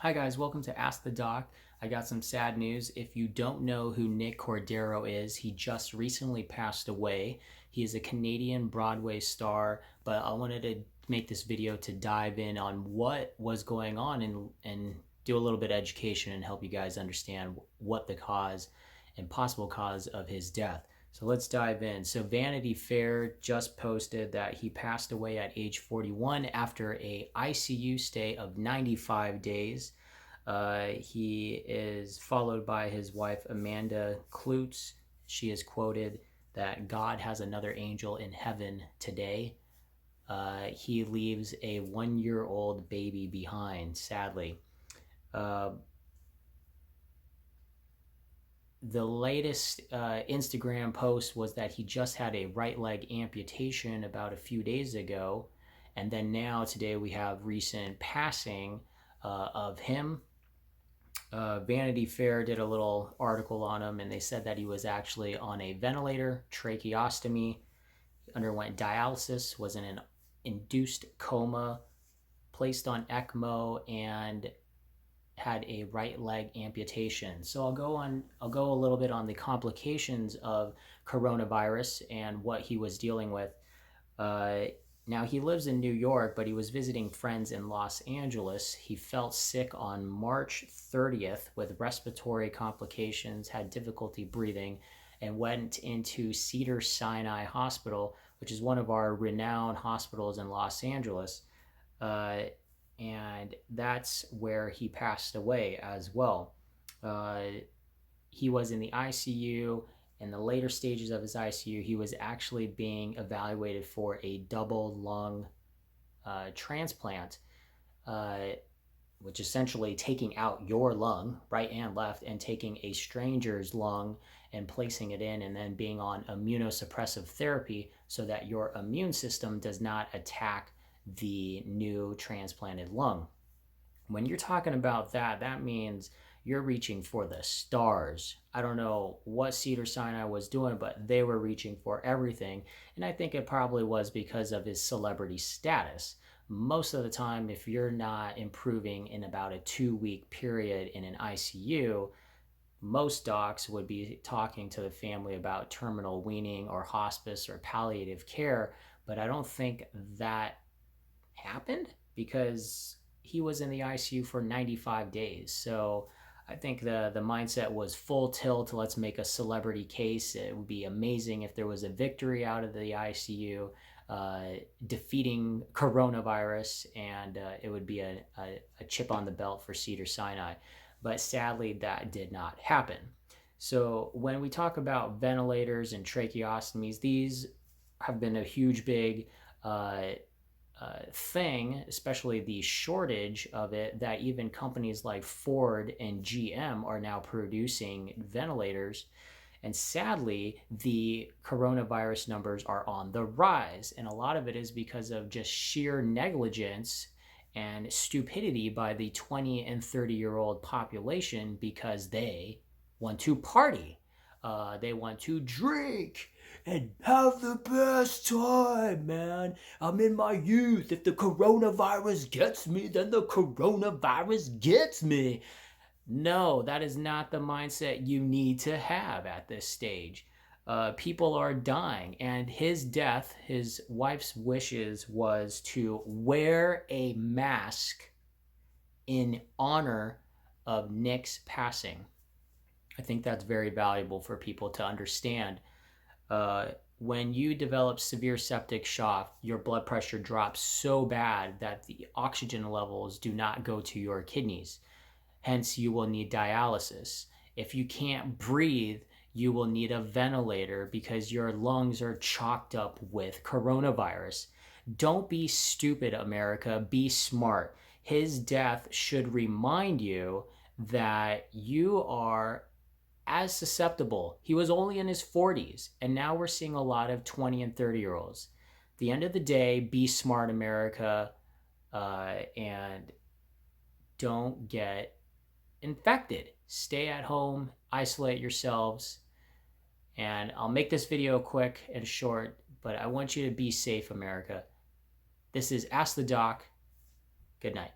Hi guys, welcome to Ask the Doc. I got some sad news. If you don't know who Nick Cordero is, he just recently passed away. He is a Canadian Broadway star, but I wanted to make this video to dive in on what was going on and do a little bit of education and help you guys understand what the cause and possible cause of his death. So let's dive in. So Vanity Fair just posted that he passed away at age 41 after a ICU stay of 95 days. He is followed by his wife Amanda Klutz. She is quoted that God has another angel in heaven today. He leaves a 1-year-old baby behind, sadly. The latest Instagram post was that he just had a right leg amputation about a few days ago. And then now, today, we have recent passing of him. Vanity Fair did a little article on him, and they said that he was actually on a ventilator, tracheostomy, underwent dialysis, was in an induced coma, placed on ECMO, and had a right leg amputation. So I'll go a little bit on the complications of coronavirus and what he was dealing with. Now he lives in New York, but he was visiting friends in Los Angeles. He felt sick on March 30th with respiratory complications, had difficulty breathing, and went into Cedars-Sinai Hospital, which is one of our renowned hospitals in Los Angeles. And that's where he passed away as well. He was in the ICU. In the later stages of his ICU, he was actually being evaluated for a double lung transplant, which essentially taking out your lung, right and left, and taking a stranger's lung and placing it in, and then being on immunosuppressive therapy so that your immune system does not attack the new transplanted lung. When you're talking about that, that means you're reaching for the stars. I don't know what Cedars-Sinai was doing, but they were reaching for everything. And I think it probably was because of his celebrity status. Most of the time, if you're not improving in about a 2-week period in an ICU, most docs would be talking to the family about terminal weaning or hospice or palliative care. But I don't think that happened because he was in the ICU for 95 days. So I think the mindset was full tilt. Let's make a celebrity case. It would be amazing if there was a victory out of the ICU, defeating coronavirus, and it would be a chip on the belt for Cedars-Sinai. But sadly, that did not happen. So when we talk about ventilators and tracheostomies, these have been a huge, big thing, especially the shortage of it, that even companies like Ford and GM are now producing ventilators. And sadly, the coronavirus numbers are on the rise. And a lot of it is because of just sheer negligence and stupidity by the 20 and 30-year-old population, because they want to party. They want to drink and have the best time, man. I'm in my youth. If the coronavirus gets me, then the coronavirus gets me. No, that is not the mindset you need to have at this stage. People are dying, and his death, his wife's wishes, was to wear a mask in honor of Nick's passing. I think that's very valuable for people to understand. When you develop severe septic shock, your blood pressure drops so bad that the oxygen levels do not go to your kidneys. Hence, you will need dialysis. If you can't breathe, you will need a ventilator because your lungs are chalked up with coronavirus. Don't be stupid, America. Be smart. His death should remind you that you are as susceptible. He was only in his 40s, and now we're seeing a lot of 20 and 30-year-olds. At the end of the day, be smart, America, and don't get infected. Stay at home, isolate yourselves, and I'll make this video quick and short, but I want you to be safe, America. This is Ask the Doc. Good night.